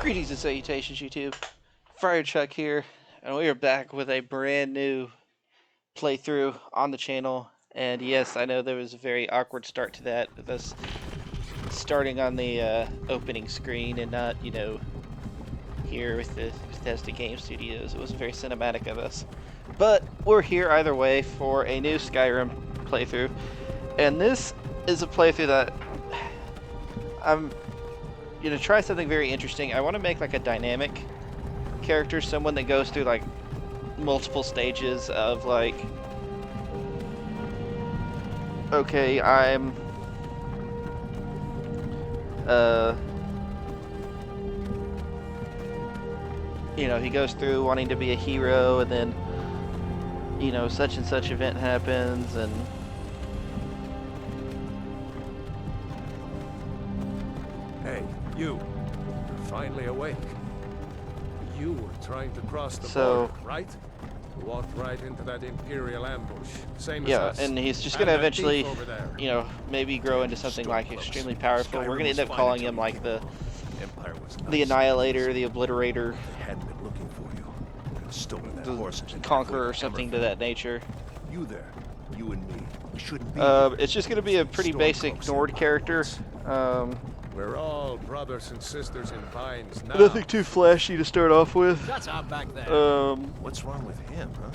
Greetings and salutations, YouTube. Friar Chuck here, and we are back with a brand new playthrough on the channel. And yes, I know there was a very awkward start to that, with us starting on the opening screen and not, here with the Bethesda Game Studios. It wasn't very cinematic of us. But we're here either way for a new Skyrim playthrough. And this is a playthrough that I'm try something very interesting. I want to make like a dynamic character, someone that goes through like multiple stages of like, okay, I'm he goes through wanting to be a hero, and then such and such event happens, and hey, you're finally awake. You were trying to cross the border, right? You walked right into that Imperial ambush, same as us. And he's just gonna eventually, maybe grow into something like extremely powerful. We're gonna end up calling him like the Annihilator, the Obliterator, Hadn't been looking for you. Stolen that horse, the Conqueror, or something to that nature. You there, you and me. We shouldn't be. It's just gonna be a pretty basic Nord character. We're all brothers and sisters in vines now. Nothing too flashy to start off with. That's out back there. What's wrong with him, huh?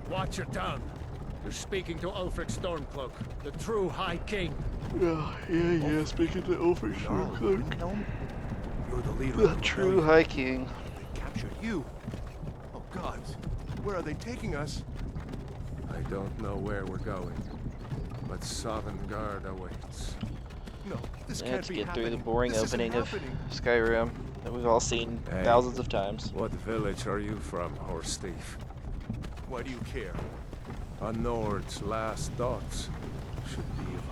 Watch your tongue. You're speaking to Ulfric Stormcloak, the true High King. Yeah, speaking to Ulfric Stormcloak. You're the leader The of the true rebellion. High King. They captured you. Oh gods, where are they taking us? I don't know where we're going, but Sovngarde awaits. No, this can't Let's be get through the happening. boring This opening isn't of happening. Skyrim that we've all seen Hey. thousands of times. What village are you from, horse thief? Why do you care? A Nord's last thoughts should be of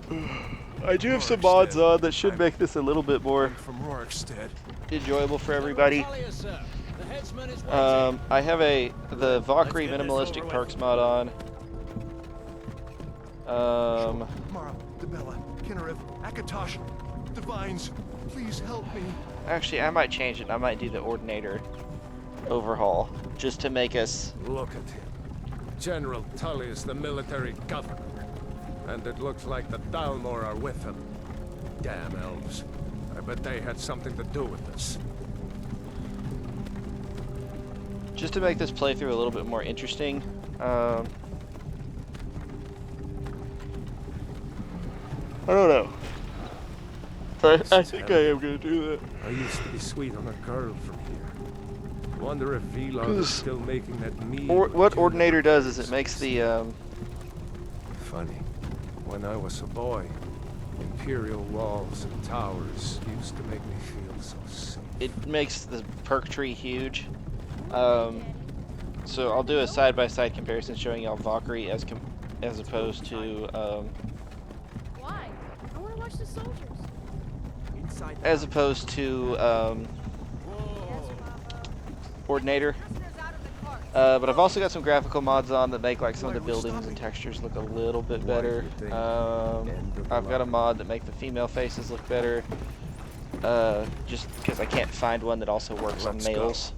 home. I do have some mods on that should make this a little bit more From Rorikstead. enjoyable for everybody. I have the Valkyrie minimalistic perks mod on. Mara, Debella, Kinnereth, Akatosh, Divines, please help me. Actually, I might change it. I might do the Ordinator overhaul just to make us. Look at him. General Tully is the military governor. And it looks like the Dalmor are with him. Damn elves. I bet they had something to do with this. Just to make this playthrough a little bit more interesting. I don't know. I think I am going to do that. I used to be sweet on a girl from here. Wonder if Vlog is still making that mead. What Ordinator does is it makes the Funny. When I was a boy, Imperial walls and towers used to make me feel so safe. it makes the perk tree huge. So I'll do a side-by-side comparison showing y'all Valkyrie as opposed to Why? I want to watch the soldiers. as opposed to Ordinator. But I've also got some graphical mods on that make like some of the buildings and textures look a little bit better. I've got a mod that make the female faces look better. Just because I can't find one that also works on males.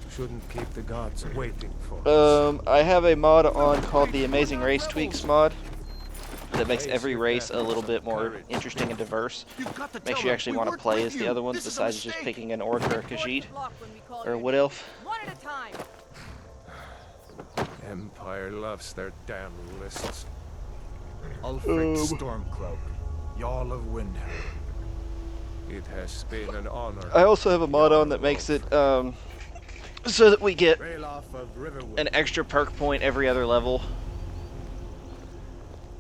Shouldn't keep the gods waiting for I have a mod on called the Amazing Race Tweaks mod that makes every race a little bit more interesting and diverse. Makes you actually want to play as the other ones besides just picking an Orc or a Khajiit or a Wood Elf. One at a time. Empire loves their damn lists. Ulfric Stormcloak, Jarl of Windhelm. It has been an honor. I also have a mod on that makes it so that we get Ralof of Riverwood. an extra perk point every other level.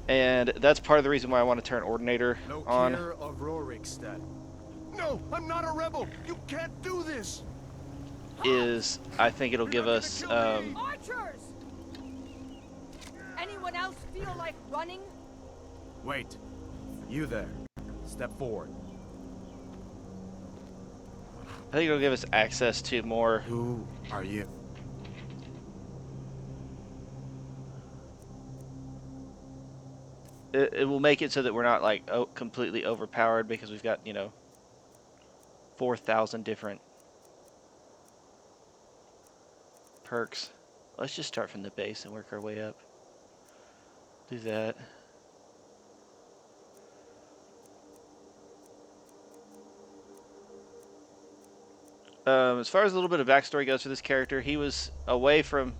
And that's part of the reason why I want to turn Ordinator on. Lokir of Rorikstead. No, I'm not a rebel. You can't do this. Is I think it'll give us Archers! Anyone else feel like running? Wait. You there. Step forward. I think it'll give us access to more. Who are you? It will make it so that we're not like completely overpowered because we've got 4,000 different perks. Let's just start from the base and work our way up. Do that. As far as a little bit of backstory goes for this character, he was away from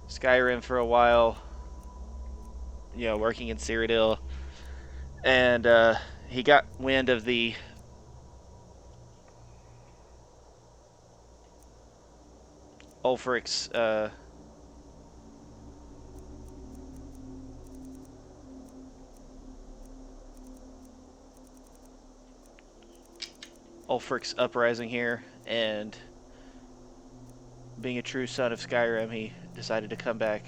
Skyrim for a while, you know, working in Cyrodiil, and he got wind of the Ulfric's uprising here, and being a true son of Skyrim, he decided to come back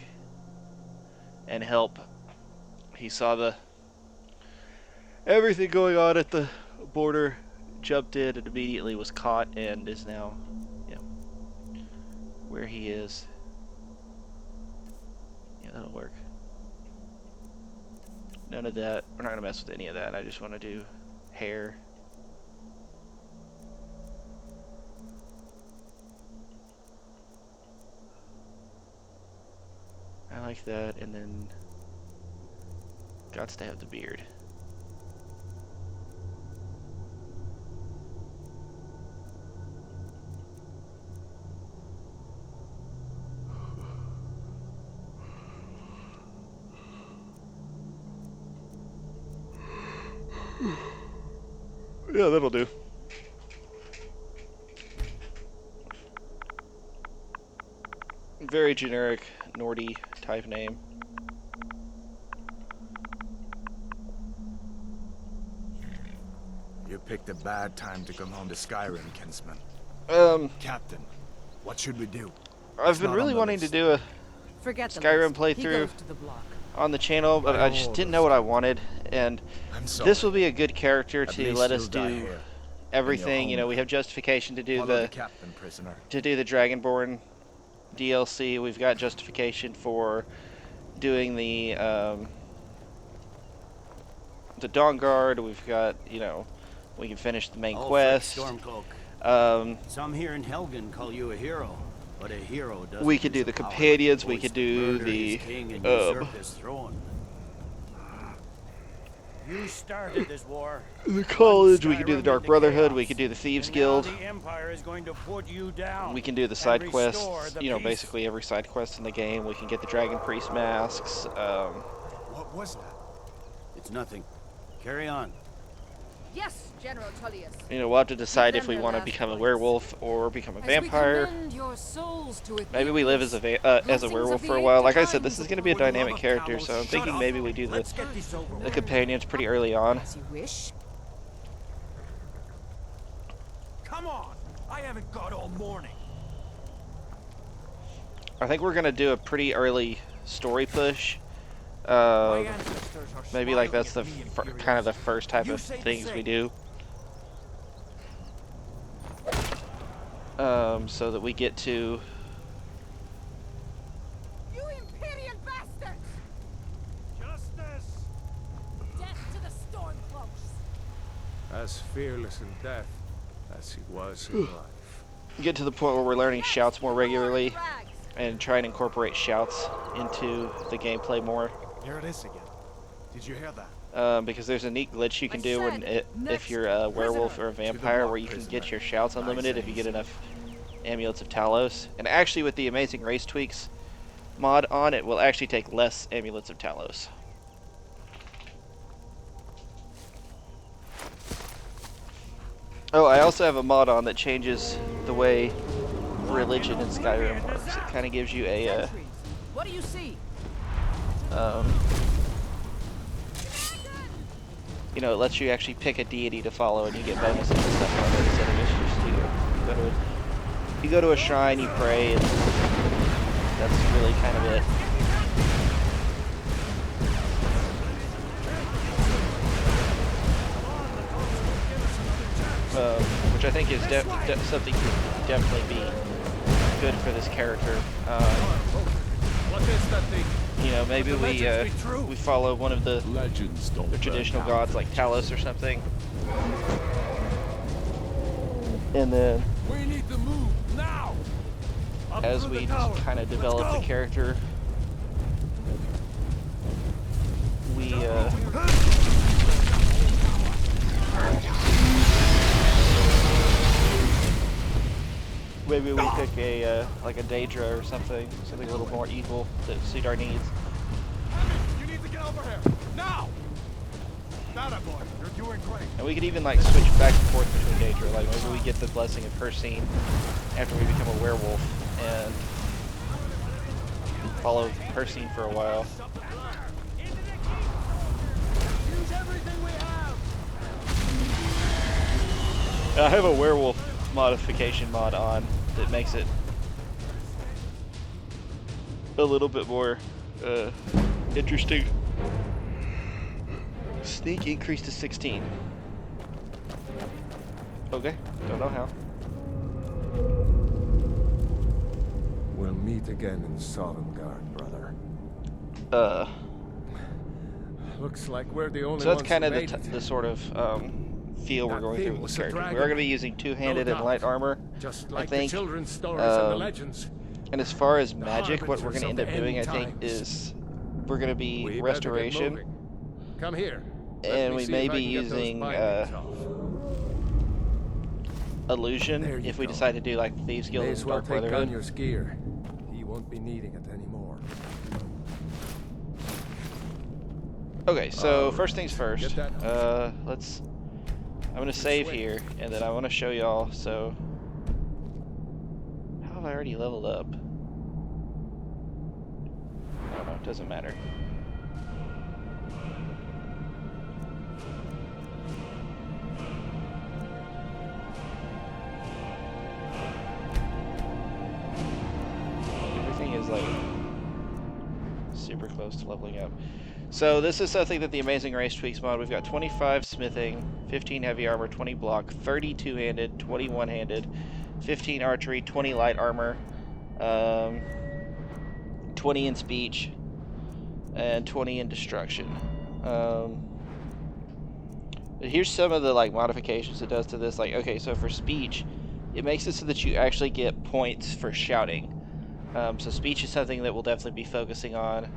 and help. He saw everything going on at the border, jumped in, and immediately was caught, and is now, you know, where he is. Yeah, that'll work. None of that. We're not gonna mess with any of that. I just want to do hair. I like that, and then gots to have the beard. Yeah, that'll do. Very generic Nordy type name. You picked a bad time to come home to Skyrim, Kinsman. Captain, what should we do? I've been really wanting to do a Forget the Skyrim list. He playthrough goes to the block. on the channel, but I just didn't know what I wanted, and I'm sorry. this will be a good character At to least let you'll us die do here, everything. You know, home. we have justification to do Follow the the captain, prisoner. Dragonborn DLC. We've got justification for doing the Dawnguard. We've got, you know, we can finish the main quest. Stormcloak. Some here in Helgen call you a hero, but a hero doesn't. We could do use the power to companions. We force could to do murder the his king and usurp his throne. You started this war. the college. We could do the Skyrim Dark into Brotherhood. chaos. We could do the Thieves And Guild. now the Empire is going to put you down. We can do the and side restore quests, the you know, peace. basically every side quest in the game. We can get the Dragon Priest masks. What was that? It's nothing. Carry on. Yes, General Tullius. You know, we'll have to decide if them we their want to last become a rites. werewolf or become a As we vampire. commend your souls to Maybe we live as a werewolf for a while. Like I said, this is going to be a dynamic character, so I'm thinking maybe we do Let's get this over the with. companions pretty early on. As you wish. Come on! I haven't got all morning. I think we're going to do a pretty early story push. Maybe like that's the kind of the first type of things we do. So that we get to You Imperial bastards! Justice! Death to the Stormcloaks! As fearless in death as he was in life. get to the point where we're learning shouts more regularly Rags. and try and incorporate shouts into the gameplay more. Here it is again. Did you hear that? Because there's a neat glitch you can do when if you're a werewolf or a vampire, where you can get your shouts unlimited if you get enough amulets of Talos. And actually, with the Amazing Race Tweaks mod on, it will actually take less amulets of Talos. Oh, I also have a mod on that changes the way religion in Skyrim works. It kind of gives you a Sentries. What do you see? you know, it lets you actually pick a deity to follow, and you get bonuses and stuff from it instead of just you go to a shrine, you pray, and that's really kind of it. Which I think is something could definitely be good for this character. What is that thing? You know, maybe we follow one of the Legends don't traditional burn gods down. like Talos or something. And then We need to move now. as we just kind of develop the character, we maybe we pick a like a Daedra or something a little more evil that suit our needs. You need to get over here now. Nada, boy, you're doing great. And we could even like switch back and forth between Daedra. Like maybe we get the blessing of Persine after we become a werewolf and follow Persine for a while. Use everything we have. I have a werewolf modification mod on that makes it a little bit more interesting. Sneak increased to 16. Okay, don't know how. We'll meet again in Sovngarde, brother. Looks like we're the only So that's ones kind who of made it. the sort of feel we're That going thing through with was this a character. dragon. We are going to be using two-handed No and doubt. light armor, Just I like think. the children's stories and the legends. And as far as magic, what we're going to end up harbingers of doing, I the think, end is we're going to We be better get restoration, moving. Come here. Let and me we see may if I be can get those using bindings off. illusion There you if we go. decide to do like Thieves Guild May and as well Dark take Brotherhood. Gunyor's gear. He won't be needing it anymore. Okay, so first things first. Get that. I'm gonna save here, and then I want to show y'all. So, how have I already leveled up? I don't know. It doesn't matter. Everything is like super close to leveling up. So this is something that the Amazing Race tweaks mod. We've got 25 smithing, 15 heavy armor, 20 block, 30 two-handed, 20 one-handed, 15 archery, 20 light armor, 20 in speech, and 20 in destruction. But here's some of the like modifications it does to this. Like, okay, so for speech, it makes it so that you actually get points for shouting. So speech is something that we'll definitely be focusing on.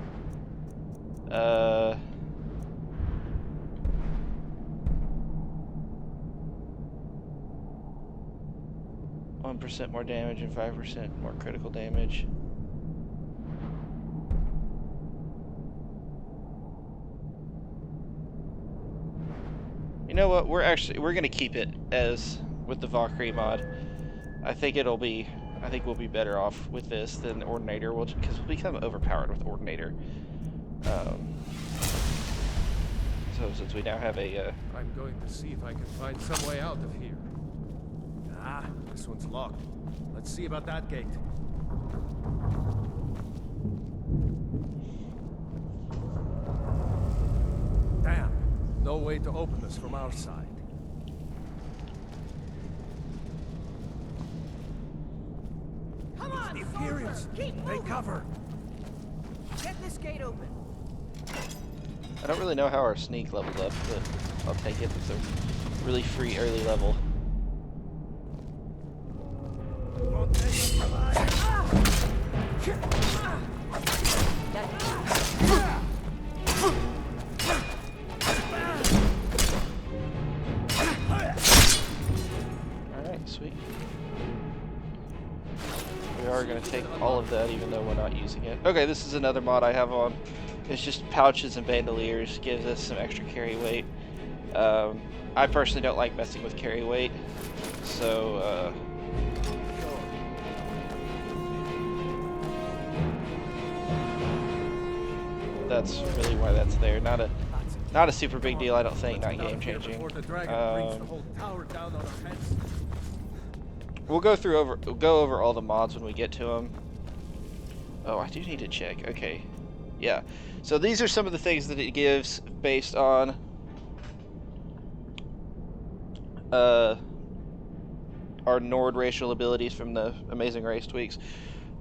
1% more damage and 5% more critical damage. You know what? We're gonna keep it as with the Valkyrie mod. I think we'll be better off with this than Ordinator, because we'll become overpowered with Ordinator. So since we now have a I'm going to see if I can find some way out of here. Ah, this one's locked. Let's see about that gate. Damn. No way to open this from our side. Come on, The Imperials! Keep Take moving. cover! Get this gate open. I don't really know how our sneak leveled up, but I'll take it. It's a really free early level. Alright, sweet. We are going to take all of that even though we're not using it. Okay, this is another mod I have on. It's just pouches and bandoliers. Gives us some extra carry weight. I personally don't like messing with carry weight, so that's really why that's there. Not a super big deal, I don't think. Not game changing. We'll go over all the mods when we get to them. Oh, I do need to check. Okay, yeah. So these are some of the things that it gives based on our Nord racial abilities from the Amazing Race tweaks.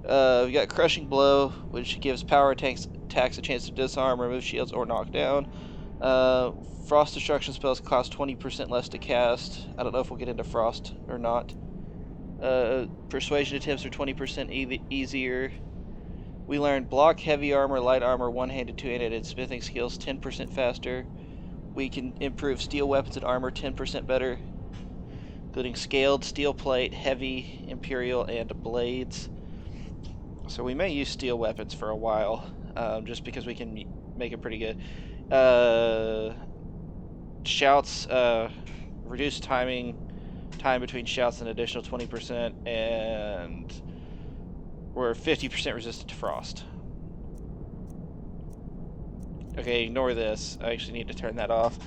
We got Crushing Blow, which gives power attacks a chance to disarm, remove shields, or knock down. Frost Destruction spells cost 20% less to cast. I don't know if we'll get into Frost or not. Persuasion attempts are 20% easier. We learned block, heavy armor, light armor, one-handed, two-handed, and smithing skills 10% faster. We can improve steel weapons and armor 10% better, including scaled, steel plate, heavy, imperial, and blades. So we may use steel weapons for a while, just because we can make it pretty good. Shouts, reduced time between shouts an additional 20%, and we're 50% resistant to frost. Okay, ignore this. I actually need to turn that off.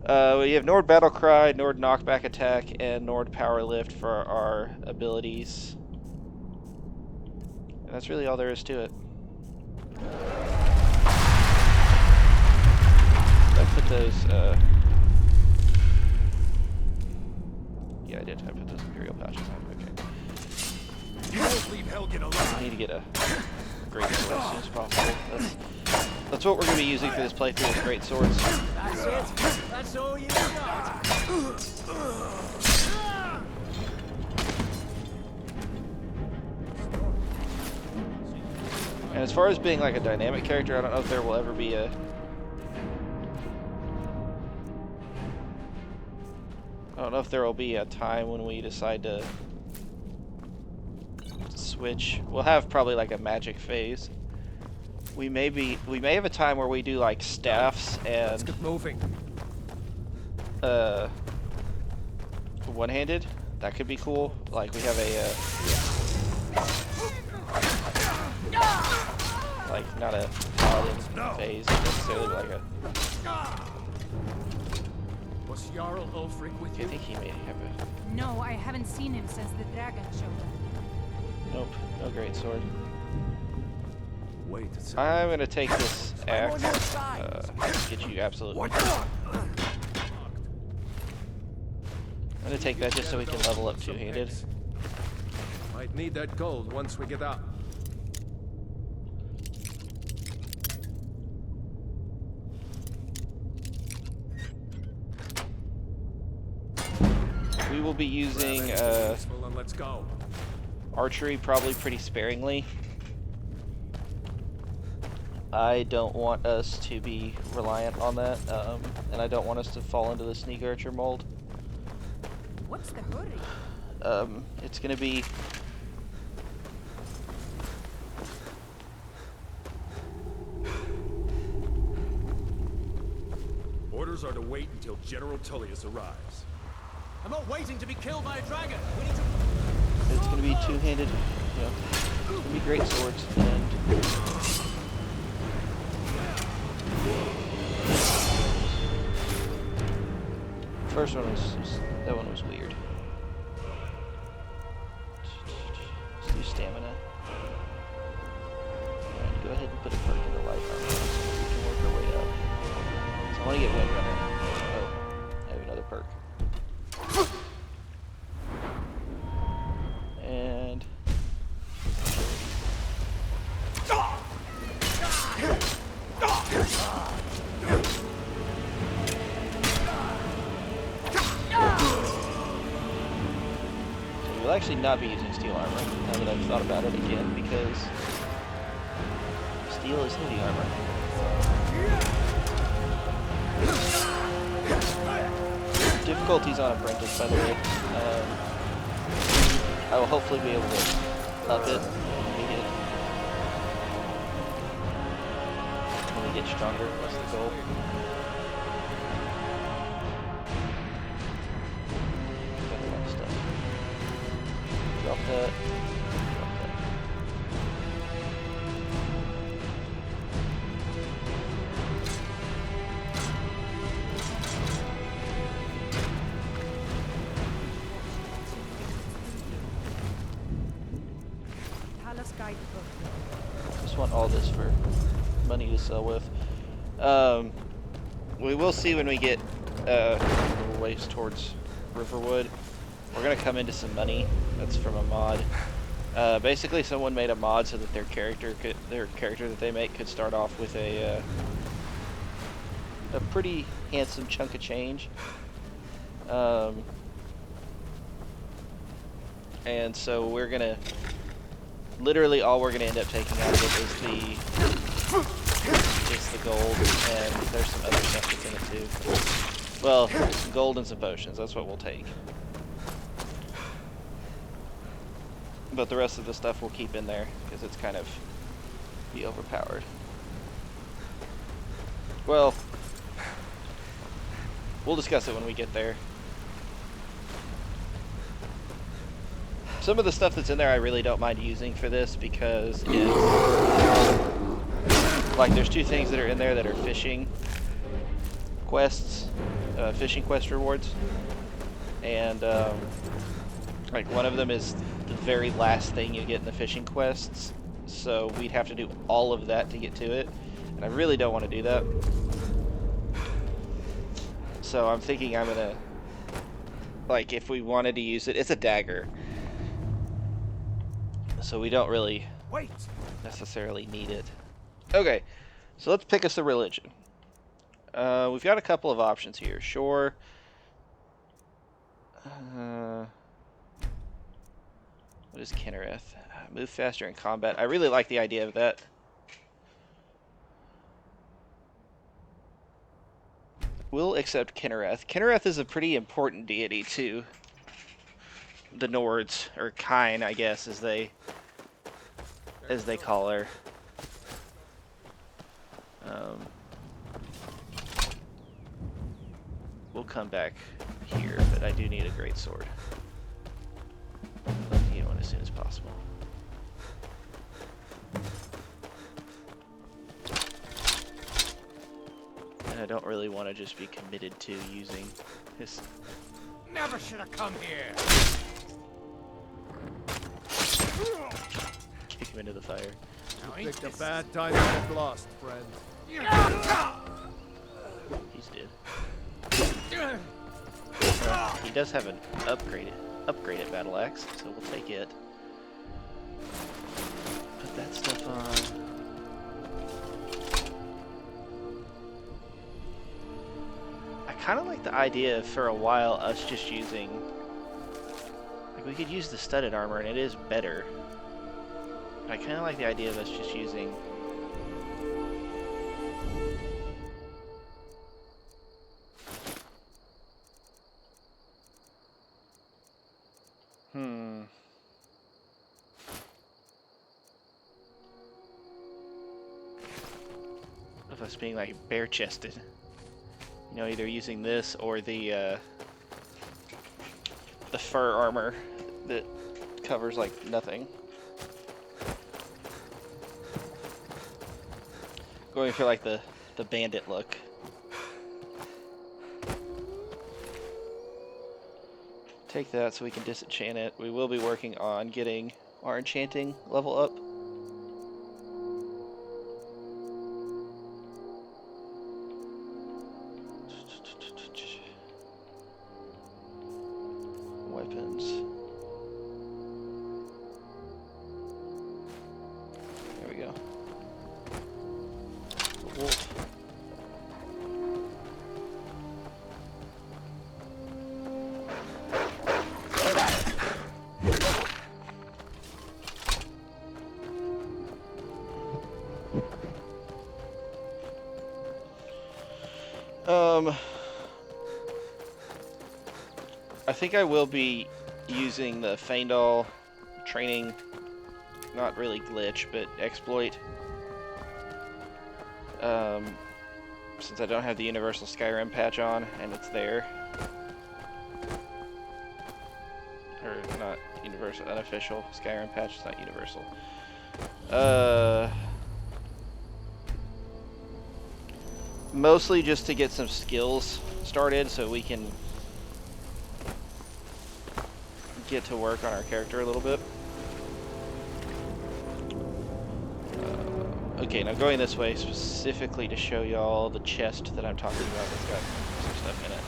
We have Nord Battle Cry, Nord Knockback Attack, and Nord Power Lift for our abilities. And that's really all there is to it. I put those, yeah, I did. I put those Imperial pouches on. Okay. You won't leave Helgen alive. I need to get a great sword as soon as possible. That's what we're going to be using for this playthrough, is great swords. That's it. That's all you got. And as far as being like a dynamic character, I don't know if there will ever be a... I don't know if there will be a time when we decide to switch. We'll have probably like a magic phase. We may have a time where we do like staffs Let's and get moving. one-handed. That could be cool. Like we have a like not a paladin phase necessarily, but like a... Was Jarl Ulfric with I you? think he may have a... No, I haven't seen him since the dragon showed up. Nope, no great sword. Wait a second. I'm gonna take this axe. Get you absolutely. I'm gonna take that just so we can level up two-handed. Might need that gold once we get out. We will be using Useful and let's go. archery probably pretty sparingly. I don't want us to be reliant on that, and I don't want us to fall into the sneak archer mold. What's the hurry? It's gonna be... Orders are to wait until General Tullius arrives. I'm not waiting to be killed by a dragon. We need to... It's gonna be two-handed, you know, it's gonna be great swords, and... First one that one was weird. Let's do stamina. And go ahead and put a perk into light armor so we can work our way up. So I want to get Windrunner. Oh, I have another perk. And... We'll actually not be using steel armor, now that I've thought about it again, because steel is heavy armor. Difficulty's on Apprentice, by the way. I will hopefully be able to up it when we get stronger. That's the goal. Got a lot of stuff. Drop that. Drop that. Talos guidebook. Just want all this for money to sell with. We will see when we get a ways towards Riverwood. We're gonna come into some money. That's from a mod. Basically, someone made a mod so that their character that they make could start off with a pretty handsome chunk of change. And so we're gonna, literally all we're gonna end up taking out of it is the gold, and there's some other stuff that's in it too. Well, some gold and some potions, that's what we'll take. But the rest of the stuff we'll keep in there, because it's kind of be overpowered. Well, we'll discuss it when we get there. Some of the stuff that's in there I really don't mind using for this because it's like there's two things that are in there that are fishing quests, fishing quest rewards, and like one of them is the very last thing you get in the fishing quests, so we'd have to do all of that to get to it, and I really don't want to do that. So I'm thinking I'm gonna, like, if we wanted to use it, it's a dagger. So we don't really necessarily need it. Okay, so let's pick us a religion. We've got a couple of options here. Sure. What is Kinnereth? Move faster in combat. I really like the idea of that. We'll accept Kinnereth. Kinnereth is a pretty important deity to the Nords, or Kine, I guess, as they call her. We'll come back here, but I do need a great sword. I'd like to get one as soon as possible. And I don't really want to just be committed to using his... Never should have come here. Kick him into the fire. You picked a bad time to get lost, friend. He's dead. He does have an upgraded battle axe, so we'll take it. Put that stuff on. I kind of like the idea of, for a while, us just using, like, we could use the studded armor and it is better. I kind of like the idea of us just using of us being like bare-chested. You know, either using this or the fur armor that covers like nothing. Going for like the bandit look. Take that so we can disenchant it. We will be working on getting our enchanting level up. Weapons. There we go. The wolf. I think I will be using the Feindal training, not really glitch, but exploit. Since I don't have the universal Skyrim patch on, and it's there. Or not universal, unofficial Skyrim patch, it's not universal. Mostly just to get some skills started so we can get to work on our character a little bit. Okay, now going this way specifically to show y'all the chest that I'm talking about that's got some stuff in it.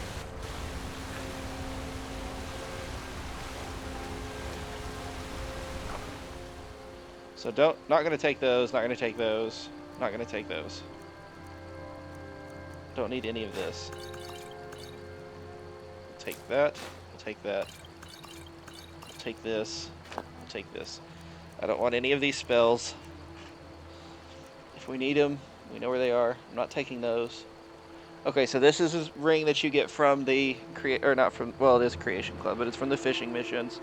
So not gonna take those, not gonna take those, not gonna take those. Don't need any of this. We'll take that, we'll take that. take this. We'll take this. I don't want any of these spells. If we need them, we know where they are. I'm not taking those. Okay, so this is a ring that you get from the well, it is Creation Club, but it's from the fishing missions.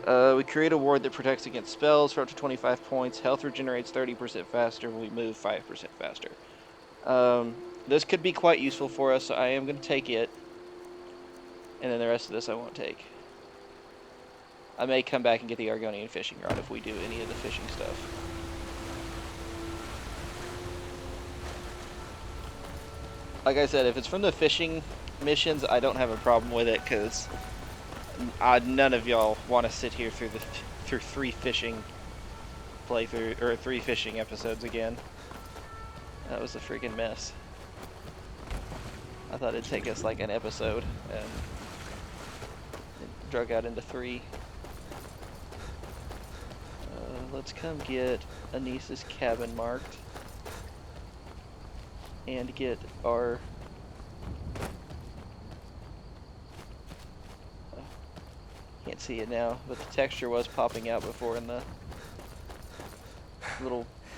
We create a ward that protects against spells for up to 25 points. Health regenerates 30% faster. We move 5% faster. This could be quite useful for us, so I am going to take it. And then the rest of this I won't take. I may come back and get the Argonian fishing rod if we do any of the fishing stuff. Like I said, if it's from the fishing missions, I don't have a problem with it, because none of y'all want to sit here through 3 fishing playthrough, or 3 fishing episodes again. That was a freaking mess. I thought it'd take us like an episode, and it drug out into 3. Let's come get Anissa's cabin marked. And get our can't see it now, but the texture was popping out before, and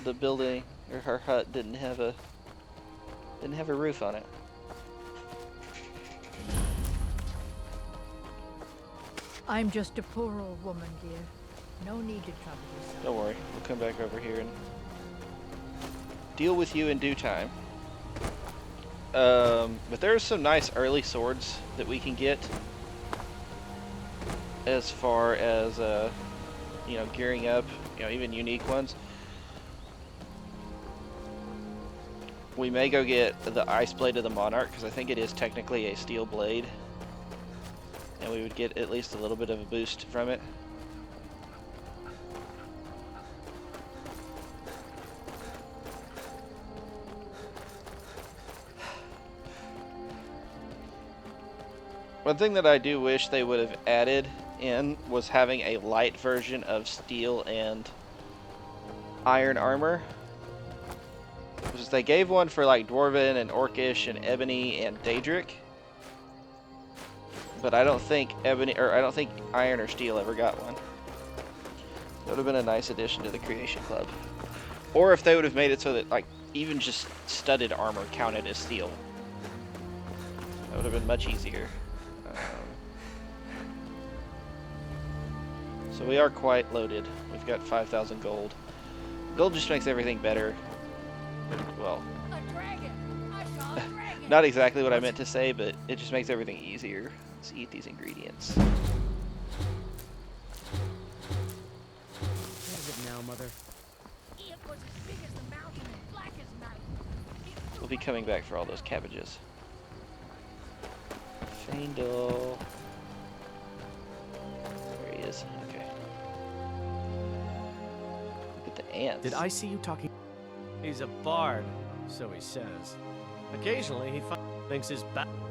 the building or her hut didn't have a roof on it. I'm just a poor old woman, dear. No need to trouble yourself. Don't worry, we'll come back over here and deal with you in due time. But there's some nice early swords that we can get as far as, you know, gearing up, you know, even unique ones. We may go get the Ice Blade of the Monarch, because I think it is technically a steel blade. And we would get at least a little bit of a boost from it. One thing that I do wish they would have added in was having a light version of steel and iron armor. Because they gave one for like Dwarven and Orcish and Ebony and Daedric. But I don't think iron or steel ever got one. That would have been a nice addition to the Creation Club. Or if they would have made it so that like even just studded armor counted as steel. That would have been much easier. So we are quite loaded. We've got 5,000 gold. Gold just makes everything better. Well, A dragon! I saw a dragon! not exactly what I meant to say, but it just makes everything easier. Let's eat these ingredients. What is it now, Mother? It was as big as the mountain and black as night. We'll be coming back for all those cabbages. Faendal. There he is. Okay. Look at the ants. Did I see you talking? He's a bard, so he says. Occasionally, he thinks his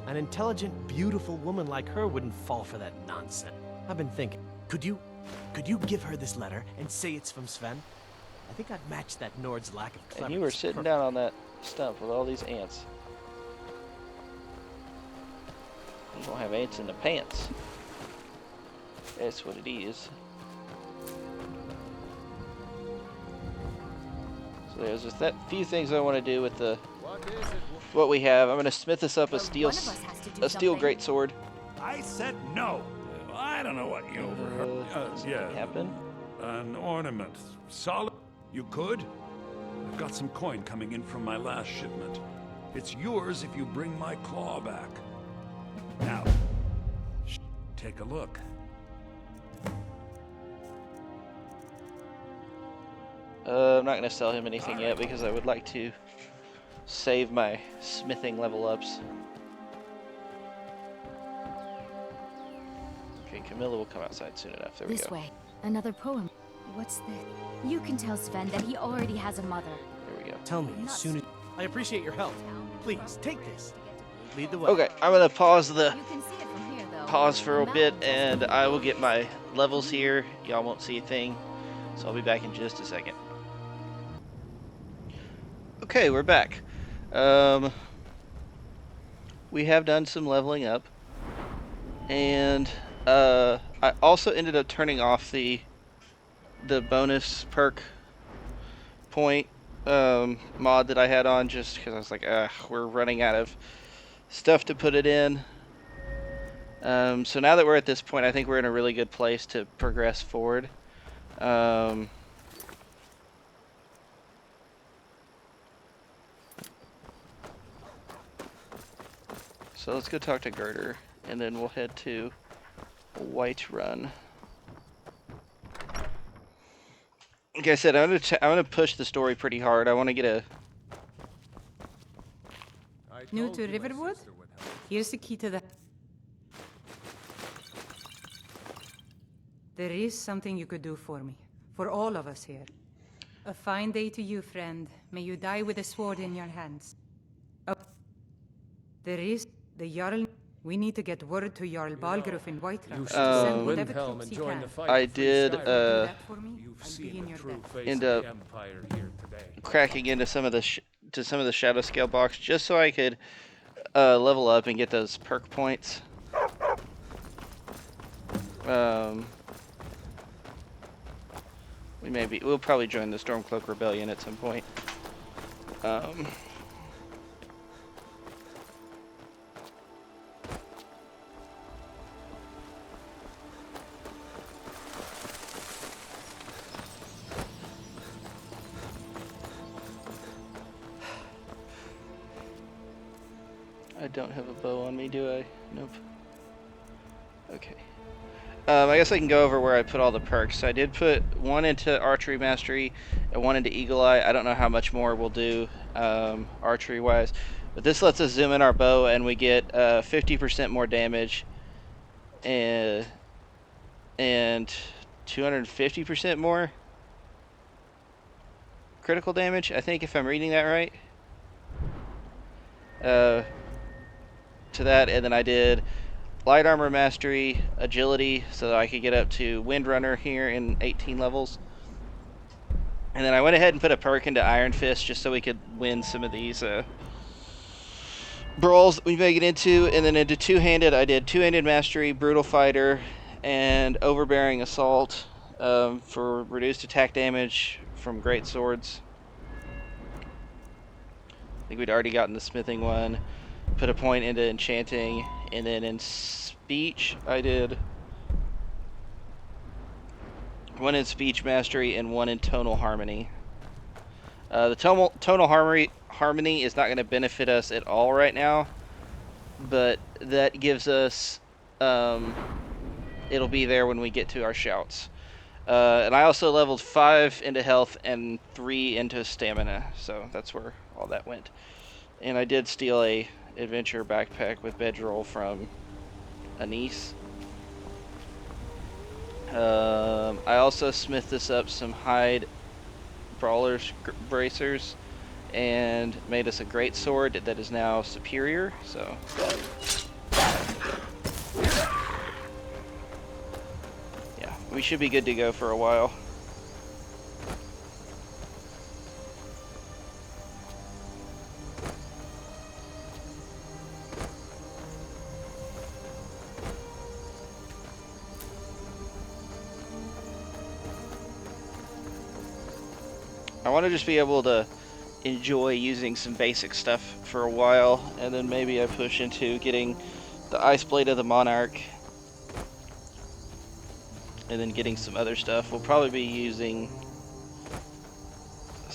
an intelligent, beautiful woman like her wouldn't fall for that nonsense. I've been thinking, could you give her this letter and say it's from Sven? I think I'd match that Nord's lack of cleverness. And you were sitting down on that stump with all these ants. You don't have ants in the pants. That's what it is. So there's just that few things I want to do with the what we have. I'm going to smith this up a steel greatsword. I said no. I don't know what you overheard. Yeah. Happen. An ornament. Solid. You could? I've got some coin coming in from my last shipment. It's yours if you bring my claw back. Now, take a look. I'm not going to sell him anything yet because I would like to save my smithing level ups. Okay, Camilla will come outside soon enough. There we go. This way. Another poem. What's this? You can tell Sven that he already has a mother. There we go. Tell me as soon as I appreciate your help. Please take this. Lead the way. Okay, I'm going to pause the You can see it from here, though. pause for a The bit, mountains and I will get my levels here. Y'all won't see a thing, so I'll be back in just a second. Okay, we're back. We have done some leveling up, and I I also ended up turning off the bonus perk point mod that I had on, just because I was like, we're running out of stuff to put it in. So now that we're at this point, I think we're in a really good place to progress forward. So let's go talk to Girder, and then we'll head to White Run. Like I said, I'm gonna push the story pretty hard. I want to get a. New to Riverwood? Here's the key to the... There is something you could do for me. For all of us here. A fine day to you, friend. May you die with a sword in your hands. Oh. There is the Jarl... We need to get word to Jarl Balgruuf in Whiterun. Send whatever troops he can. I did You've seen the true face end of up the Empire here today. cracking into some of the shadow scale box just so I could level up and get those perk points. We'll probably join the Stormcloak Rebellion at some point. I don't have a bow on me, do I? Nope. Okay. I guess I can go over where I put all the perks. So I did put one into Archery Mastery and one into Eagle Eye. I don't know how much more we'll do archery-wise. But this lets us zoom in our bow and we get 50% more damage and 250% more critical damage, I think, if I'm reading that right. To that, and then I did light armor mastery, agility, so that I could get up to Windrunner here in 18 levels. And then I went ahead and put a perk into Iron Fist just so we could win some of these brawls that we may get into. And then into two-handed, I did two-handed mastery, brutal fighter, and overbearing assault for reduced attack damage from great swords. I think we'd already gotten the smithing one. Put a point into enchanting, and then in speech I did one in speech mastery and one in tonal harmony. The tonal harmony is not going to benefit us at all right now, but that gives us it'll be there when we get to our shouts. And I also leveled 5 into health and 3 into stamina, so that's where all that went. And I did steal a adventure backpack with bedroll from Anise. I also smithed this up some hide brawlers bracers and made us a great sword that is now superior, so yeah, we should be good to go for a while. I want to just be able to enjoy using some basic stuff for a while, and then maybe I push into getting the Ice Blade of the Monarch, and then getting some other stuff. We'll probably be using,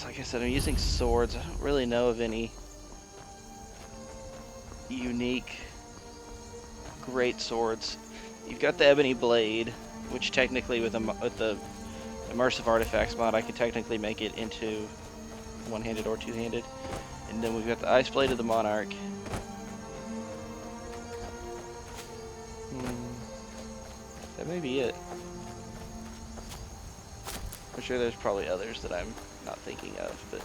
like I said, I'm using swords. I don't really know of any unique great swords. You've got the Ebony Blade, which technically with the Immersive Artifacts mod, I can technically make it into one-handed or two-handed. And then we've got the Ice Blade of the Monarch. That may be it. I'm sure there's probably others that I'm not thinking of, but...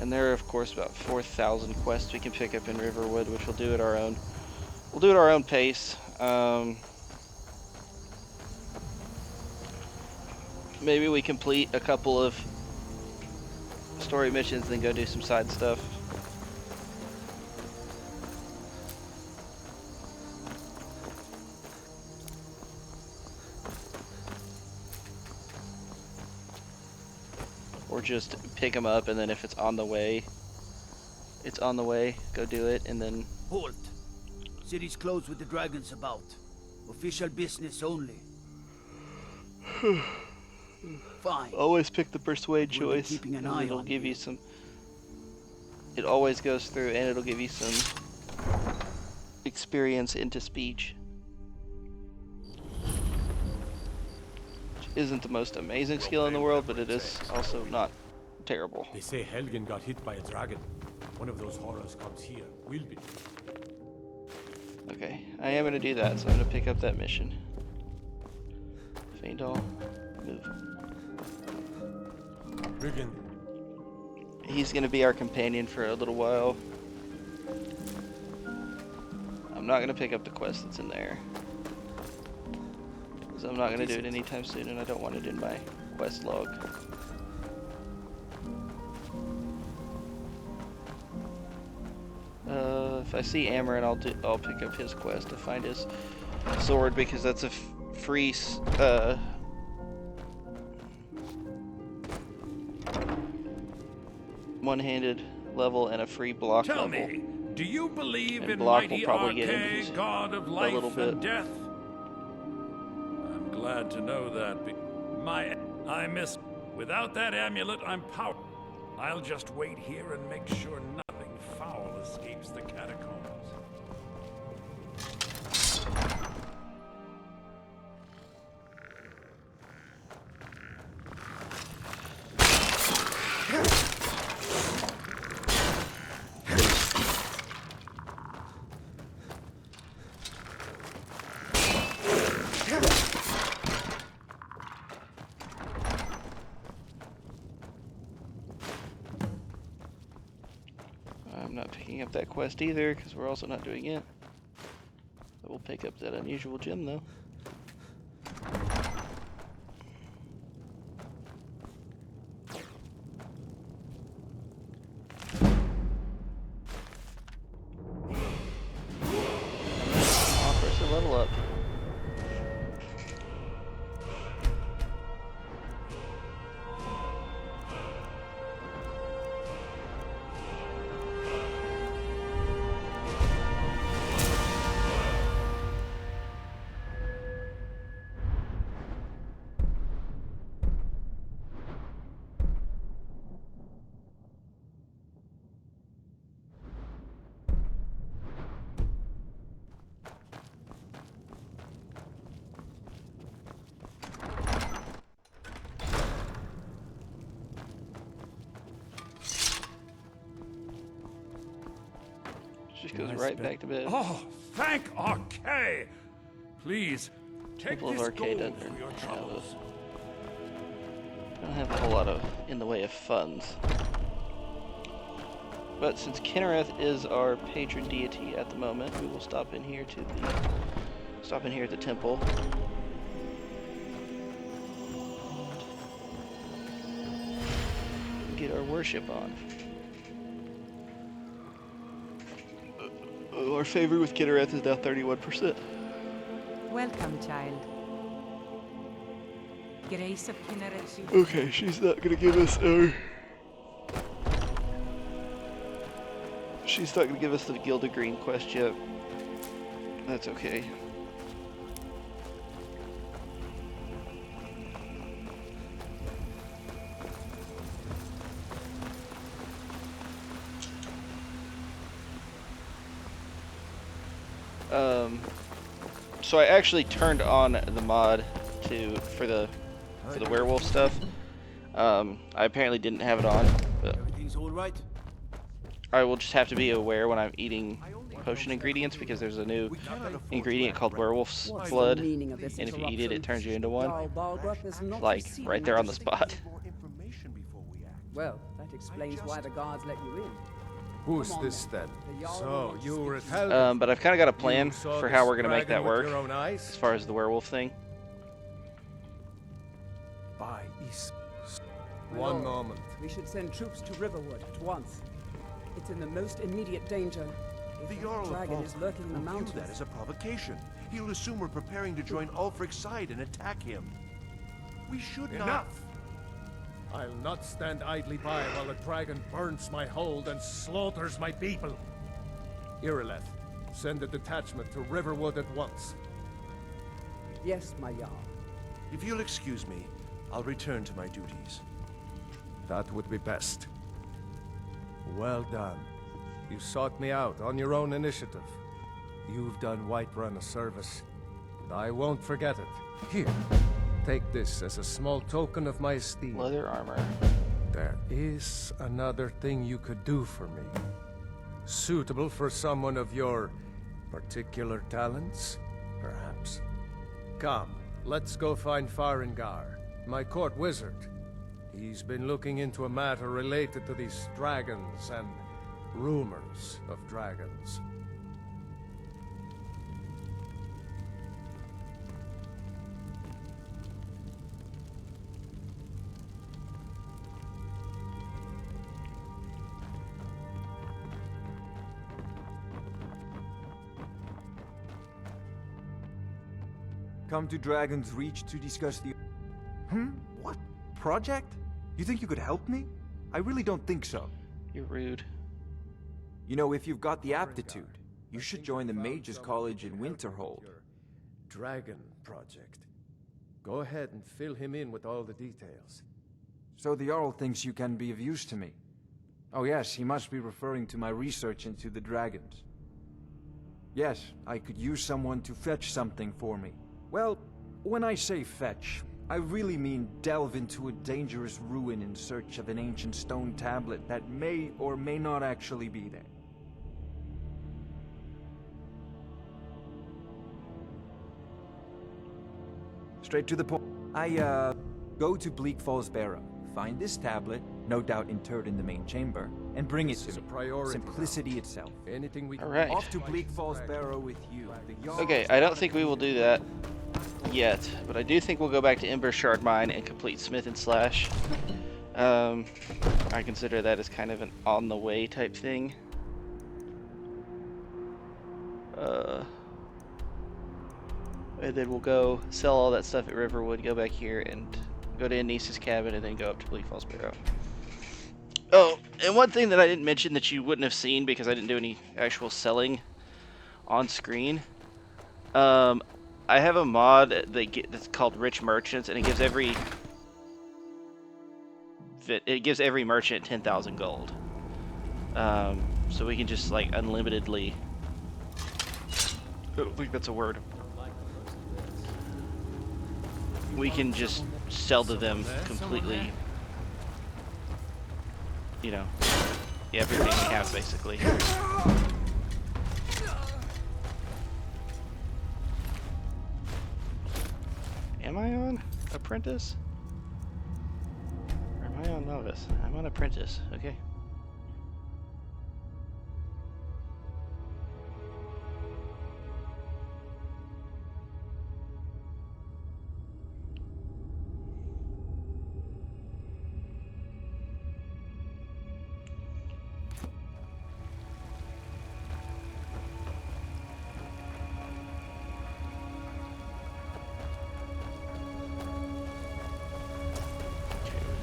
And there are, of course, about 4,000 quests we can pick up in Riverwood, which we'll do at our own... We'll do at our own pace. Maybe we complete a couple of story missions and then go do some side stuff. just pick them up, and then if it's on the way, go do it, and then... Halt! City's closed with the dragons about. Official business only. Fine. Always pick the persuade We'll be choice. keeping an 'cause eye it'll on give you. you some... It always goes through, and it'll give you some experience into speech. Which isn't the most amazing skill in the world, but it is also not terrible. They say Helgen got hit by a dragon. One of those horrors comes here. Will be. Okay, I am going to do that, so I'm going to pick up that mission. Feindal, move. Riggin. He's going to be our companion for a little while. I'm not going to pick up the quest that's in there, because I'm not going to do it anytime soon, and I don't want it in my quest log. If I see Amarin, I'll pick up his quest to find his sword, because that's a free one-handed level and a free block Tell level. me, do you believe And in block will mighty probably get him Archay, just god of a life little bit. and death? I'm glad to know that. I miss. Without that amulet, I'm powerless. I'll just wait here and make sure nothing foul escapes the catacombs. I'm not picking up that quest either, because we're also not doing it. But we'll pick up that unusual gem, though. Offers a level up. Just goes right back to bed. Oh, thank Archay! Please, take Temple of this Archay gold doesn't for your have troubles. I don't have a whole lot in the way of funds. But since Kinnereth is our patron deity at the moment, we will stop in here at the temple. And get our worship on. Our favor with Kinnereth is now 31%. Welcome, child. Grace of Kinnereth. Okay, she's not gonna give us our... She's not gonna give us the Gilded Green quest yet. That's okay. So I actually turned on the mod for the werewolf stuff. I apparently didn't have it on, but Everything's all right. I will just have to be aware when I'm eating potion ingredients, because there's a new ingredient called werewolf's blood, and if you eat it, it turns you into one. Like, right there on the spot. Well, that explains why the guards let you in. Who's this then? So, you were at Helgen. But I've kind of got a plan You saw for this how we're going to make that dragon with work, your own eyes? as far as the werewolf thing. By East. One moment. We should send troops to Riverwood at once. It's in the most immediate danger. If The that Jarl of dragon Baltimore is lurking in the will view mountains. that as a provocation. He'll assume we're preparing to join Ulfric's side and attack him. We should not. Enough! I'll not stand idly by while the dragon burns my hold and slaughters my people. Irileth, send a detachment to Riverwood at once. Yes, my Jarl. If you'll excuse me, I'll return to my duties. That would be best. Well done. You sought me out on your own initiative. You've done Whiterun a service, and I won't forget it. Here, take this as a small token of my esteem. Leather armor. There is another thing you could do for me. Suitable for someone of your particular talents, perhaps. Come, let's go find Farengar, my court wizard. He's been looking into a matter related to these dragons and rumors of dragons. Come to Dragon's Reach to discuss the... What? Project? You think you could help me? I really don't think so. You're rude. You know, if you've got the aptitude, you should join the Mages College in Winterhold. Dragon project. Go ahead and fill him in with all the details. So the Jarl thinks you can be of use to me. Oh yes, he must be referring to my research into the dragons. Yes, I could use someone to fetch something for me. Well, when I say fetch, I really mean delve into a dangerous ruin in search of an ancient stone tablet that may or may not actually be there. Straight to the point. I, go to Bleak Falls Barrow, find this tablet, no doubt interred in the main chamber, and bring it to me. Simplicity itself. Anything we can... All right. Off to Bleak Falls Barrow with you. Okay, I don't think we will do that yet, but I do think we'll go back to Ember Shard Mine and complete Smith and Slash. I consider that as kind of an on-the-way type thing. And then we'll go sell all that stuff at Riverwood, go back here, and go to Anissa's cabin, and then go up to Bleak Falls Barrow. Oh, and one thing that I didn't mention that you wouldn't have seen because I didn't do any actual selling on screen. I have a mod that's called Rich Merchants, and it gives every merchant 10,000 gold. So we can just like unlimitedly. I don't think that's a word. We can just sell to them completely. You know, everything we have basically. Am I on Apprentice? Or am I on Novice? I'm on Apprentice, okay.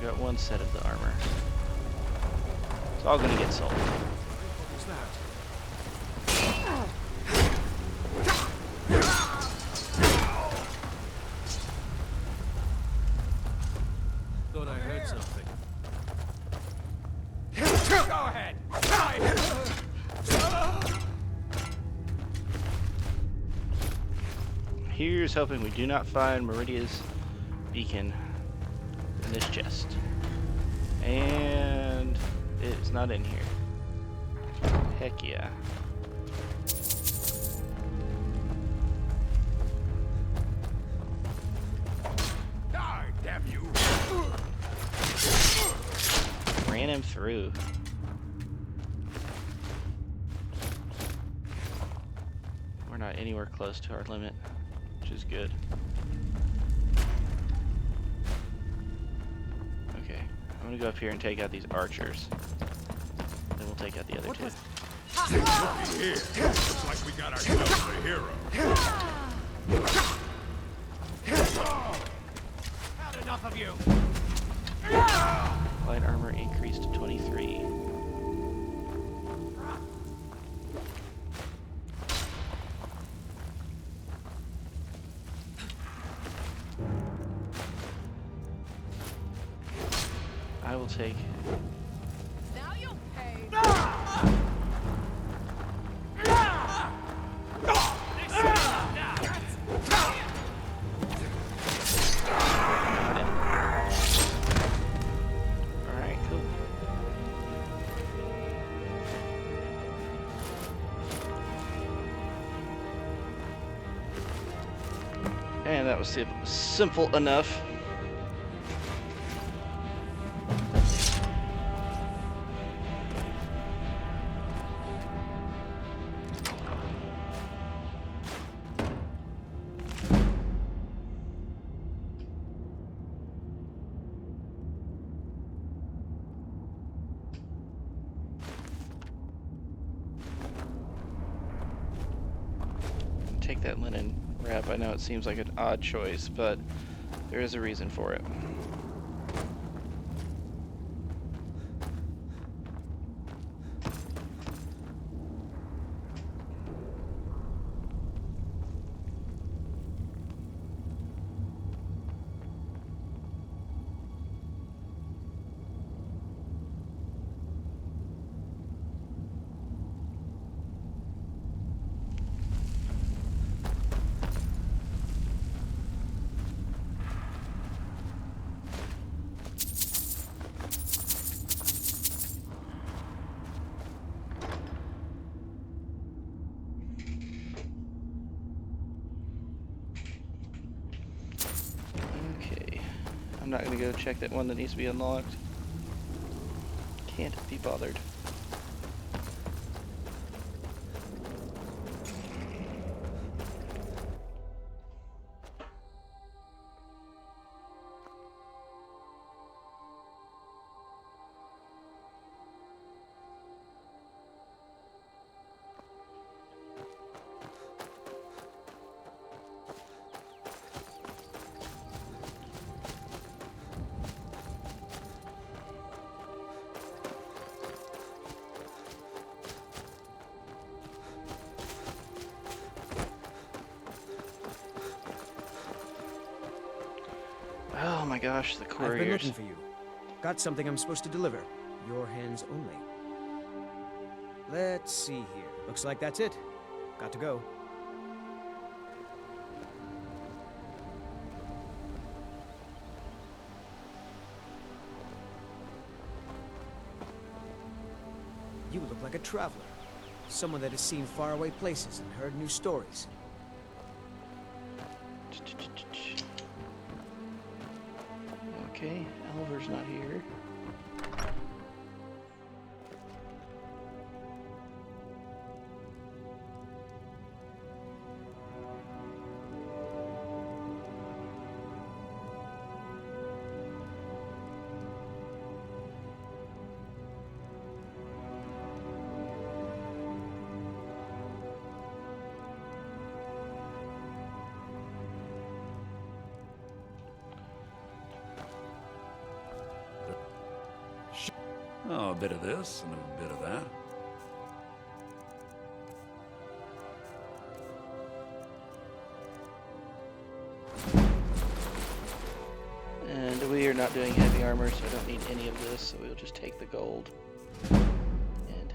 Got one set of the armor. It's all gonna get sold. What's that? Thought I heard something. Go ahead. Here's hoping we do not find Meridia's beacon in this chest. And it's not in here. Heck yeah. Die, damn you! Ran him through. We're not anywhere close to our limit, which is good. I'm gonna go up here and take out these archers. Then we'll take out the other two. Looky here. Looks like we got ourselves a hero. Had enough of you. take. Now you'll pay. Alright, cool. And that was simple enough. Take that linen wrap. I know it seems like an odd choice, but there is a reason for it. I'm not gonna go check that one that needs to be unlocked. Can't be bothered. Oh my gosh, the couriers. I've been looking for you. Got something I'm supposed to deliver. Your hands only. Let's see here. Looks like that's it. Got to go. You look like a traveler. Someone that has seen faraway places and heard new stories. Okay, Oliver's not here. Oh, a bit of this and a bit of that. And we are not doing heavy armor, so I don't need any of this, so we'll just take the gold. And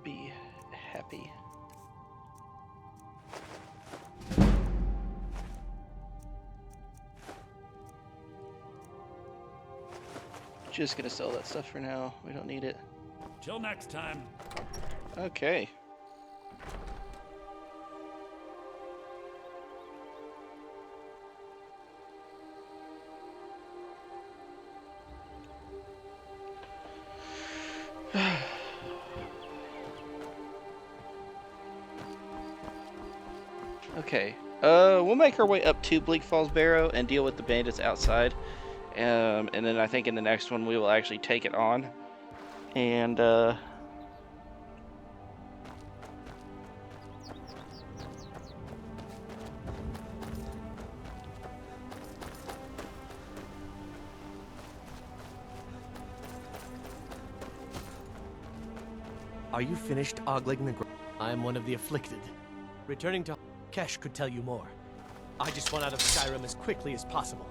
be happy. Just gonna sell that stuff for now. We don't need it. Till next time. Okay. Okay. We'll make our way up to Bleak Falls Barrow and deal with the bandits outside. And then I think in the next one we will actually take it on. And Are you finished ogling the ground? I'm one of the afflicted. Returning to Kesh could tell you more. I just want out of Skyrim as quickly as possible.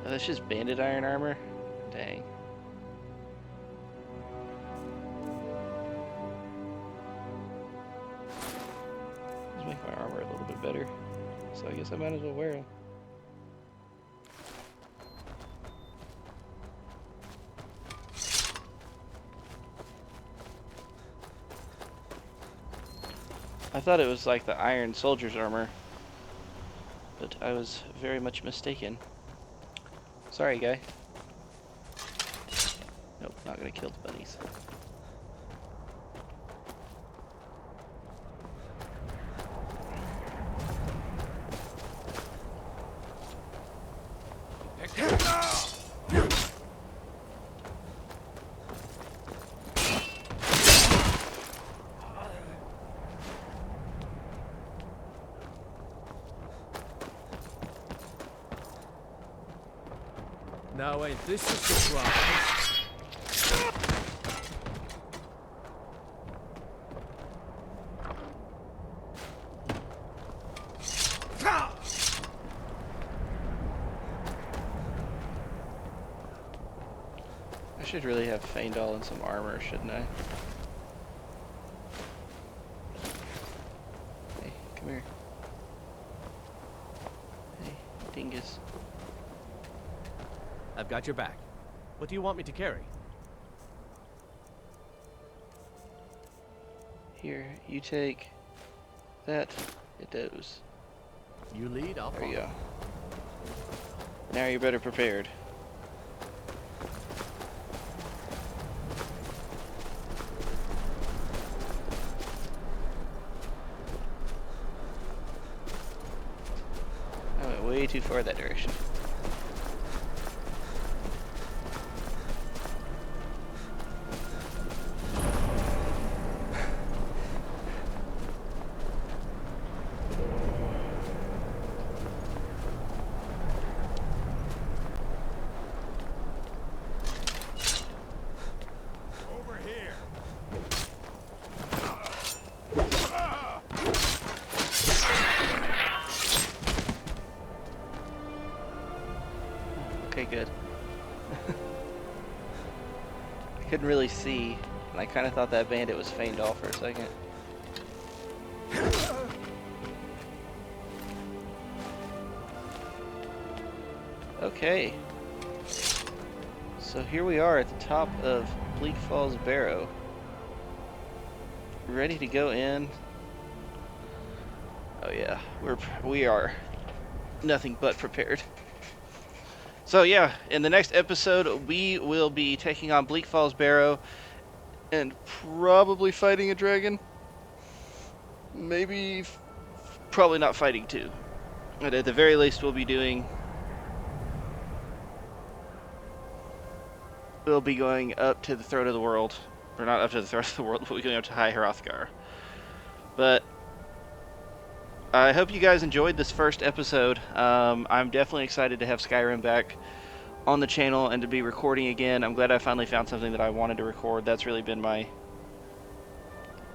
Oh, that's just banded iron armor? Dang. Let's make my armor a little bit better. So I guess I might as well wear them. I thought it was like the Iron Soldier's armor, but I was very much mistaken. Sorry, guy. Nope, not gonna kill the bunnies. Now ain't this a surprise? I should really have Feindal and some armor, shouldn't I? Hey, come here. Hey, dingus. I've got your back. What do you want me to carry? Here, you take that. It does. You lead, I'll follow. There you go. Now you're better prepared. I went way too far that direction. Okay, good. I couldn't really see, and I kind of thought that bandit was Feindal for a second. Okay. So here we are at the top of Bleak Falls Barrow. Ready to go in. Oh yeah, we are nothing but prepared. So yeah, in the next episode, we will be taking on Bleak Falls Barrow and probably fighting a dragon. Maybe, probably not fighting two. But at the very least, we'll be going up to the Throne of the World. Or not up to the Throne of the World, but we'll be going up to High Hrothgar. But I hope you guys enjoyed this first episode. I'm definitely excited to have Skyrim back on the channel and to be recording again. I'm glad I finally found something that I wanted to record. That's really been my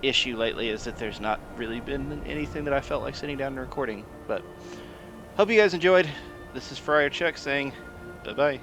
issue lately, is that there's not really been anything that I felt like sitting down and recording. But hope you guys enjoyed. This is Friar Chuck saying bye-bye.